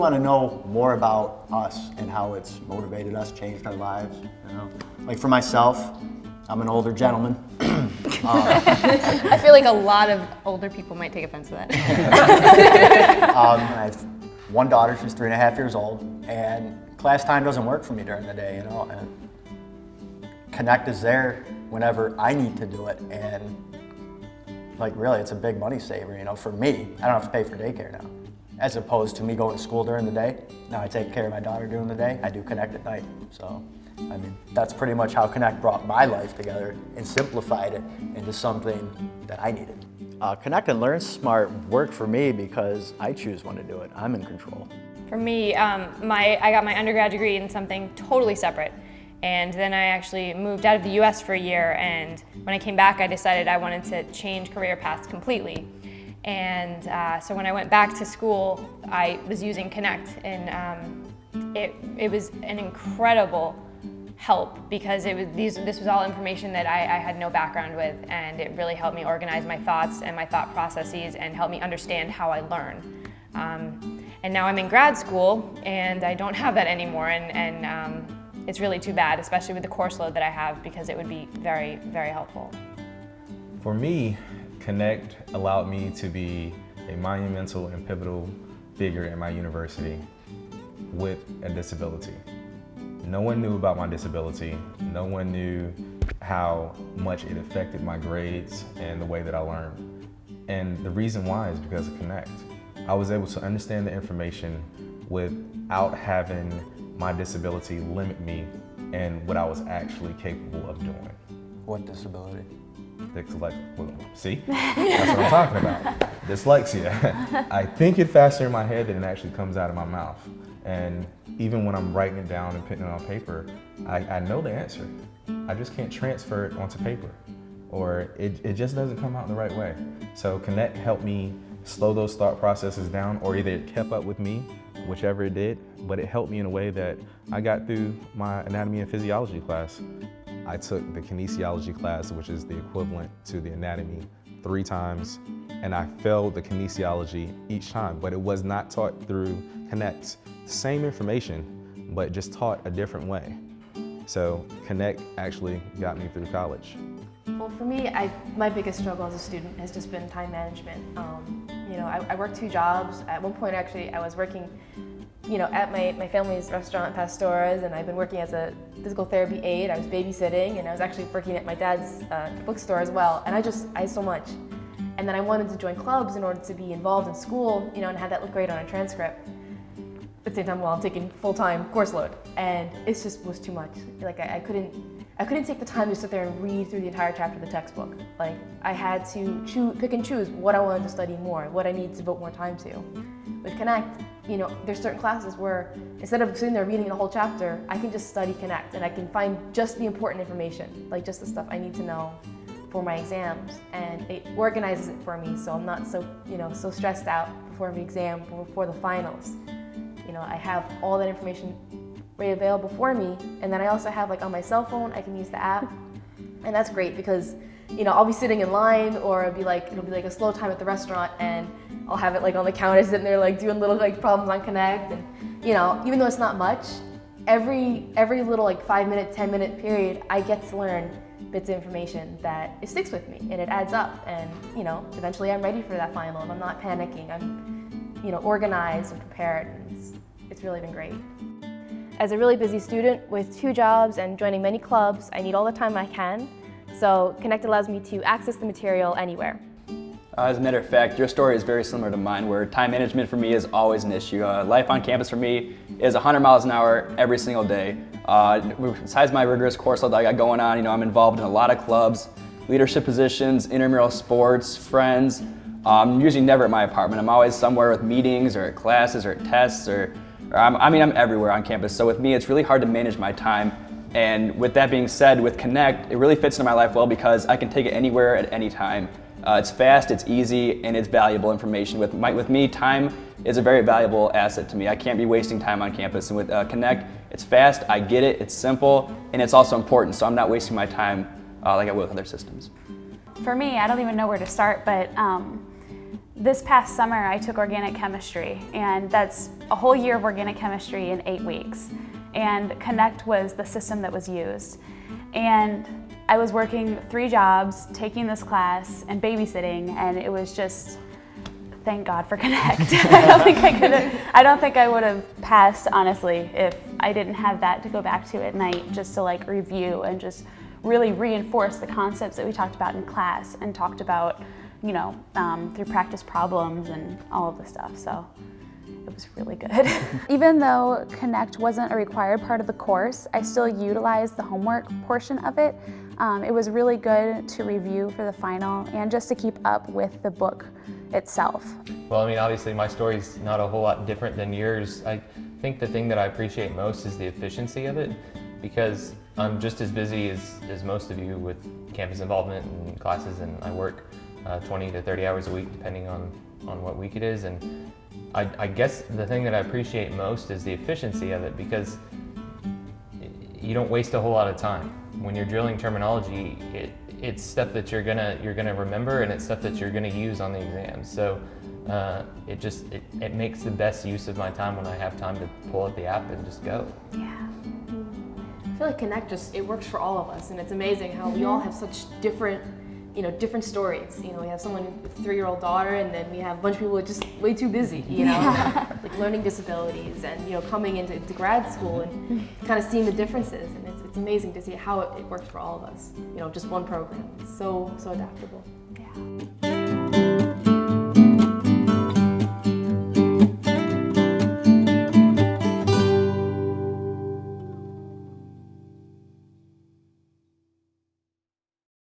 want to know more about us and how it's motivated us, changed our lives. You know, like for myself, I'm an older gentleman. I feel like a lot of older people might take offense to that. I have one daughter, she's 3.5 years old, and class time doesn't work for me during the day, you know, and Connect is there whenever I need to do it, and like really it's a big money saver, you know, for me. I don't have to pay for daycare now, as opposed to me going to school during the day. Now I take care of my daughter during the day, I do Connect at night, so. I mean, that's pretty much how Connect brought my life together and simplified it into something that I needed. Connect and Learn Smart worked for me because I choose when to do it. I'm in control. For me, I got my undergrad degree in something totally separate. And then I actually moved out of the US for a year, and when I came back I decided I wanted to change career paths completely. And so when I went back to school, I was using Connect, and it was an incredible help because this was all information that I had no background with, and it really helped me organize my thoughts and my thought processes and help me understand how I learn. And now I'm in grad school and I don't have that anymore, and it's really too bad, especially with the course load that I have, because it would be very, very helpful. For me, Connect allowed me to be a monumental and pivotal figure in my university with a disability. No one knew about my disability. No one knew how much it affected my grades and the way that I learned. And the reason why is because of Connect. I was able to understand the information without having my disability limit me and what I was actually capable of doing. What disability? See? That's what I'm talking about. Dyslexia. I think it faster in my head than it actually comes out of my mouth. And even when I'm writing it down and putting it on paper, I know the answer. I just can't transfer it onto paper, or it just doesn't come out the right way. So Connect helped me slow those thought processes down, or either it kept up with me, whichever it did, but it helped me in a way that I got through my anatomy and physiology class. I took the kinesiology class, which is the equivalent to the anatomy, 3 times, and I failed the kinesiology each time, but it was not taught through Connect. Same information, but just taught a different way. So Connect actually got me through college. Well, for me, my biggest struggle as a student has just been time management. You know, I worked 2 jobs. At one point, actually, I was working, you know, at my family's restaurant, Pastora's, and I've been working as a physical therapy aide. I was babysitting, and I was actually working at my dad's bookstore as well. And I had so much. And then I wanted to join clubs in order to be involved in school, you know, and have that look great on a transcript. At the same time, while I'm taking full-time course load, and it just was too much. Like I couldn't take the time to sit there and read through the entire chapter of the textbook. Like I had to pick and choose what I wanted to study more, what I needed to devote more time to. With Connect, you know, there's certain classes where instead of sitting there reading the whole chapter, I can just study Connect, and I can find just the important information, like just the stuff I need to know for my exams, and it organizes it for me, so I'm not so, you know, so stressed out before the exam or before the finals. You know, I have all that information right available for me, and then I also have, like, on my cell phone, I can use the app, and that's great because, you know, I'll be sitting in line, or it'll be like a slow time at the restaurant, and I'll have it like on the counter, sitting there like doing little like problems on Connect, and you know, even though it's not much, every little like 5-minute, 10-minute period, I get to learn bits of information that it sticks with me, and it adds up, and you know, eventually I'm ready for that final, and I'm not panicking. I'm, you know, organized and prepared, and it's really been great. As a really busy student with 2 jobs and joining many clubs, I need all the time I can, so Connect allows me to access the material anywhere. As a matter of fact, your story is very similar to mine, where time management for me is always an issue. Life on campus for me is 100 miles an hour every single day. Besides my rigorous course load that I got going on, you know, I'm involved in a lot of clubs, leadership positions, intramural sports, friends. I'm usually never at my apartment. I'm always somewhere with meetings or at classes or at tests, or I'm everywhere on campus. So with me, it's really hard to manage my time. And with that being said, with Connect, it really fits into my life well because I can take it anywhere at any time. It's fast, it's easy, and it's valuable information. With me, time is a very valuable asset to me. I can't be wasting time on campus. And with Connect, it's fast, I get it, it's simple, and it's also important, so I'm not wasting my time like I will with other systems. For me, I don't even know where to start, but This past summer, I took organic chemistry, and that's a whole year of organic chemistry in 8 weeks. And Connect was the system that was used. And I was working 3 jobs, taking this class, and babysitting, and it was just, thank God for Connect. I don't think I would have passed, honestly, if I didn't have that to go back to at night, just to like review and just really reinforce the concepts that we talked about in class and talked about, you know, through practice problems and all of the stuff. So it was really good. Even though Connect wasn't a required part of the course, I still utilized the homework portion of it. It was really good to review for the final and just to keep up with the book itself. Well, I mean, obviously my story's not a whole lot different than yours. I think the thing that I appreciate most is the efficiency of it, because I'm just as busy as most of you with campus involvement and classes, and I work 20 to 30 hours a week depending on what week it is. And I guess the thing that I appreciate most is the efficiency of it, because you don't waste a whole lot of time. When you're drilling terminology, it's stuff that you're gonna remember, and it's stuff that you're gonna use on the exams. So it makes the best use of my time when I have time to pull up the app and just go. Yeah. I feel like Connect it works for all of us, and it's amazing how we all have such different stories. You know, we have someone with a 3-year-old daughter, and then we have a bunch of people who are just way too busy, you know, like learning disabilities, and you know, coming into grad school and kind of seeing the differences. And it's amazing to see how it works for all of us. You know, just one program. It's so adaptable. Yeah.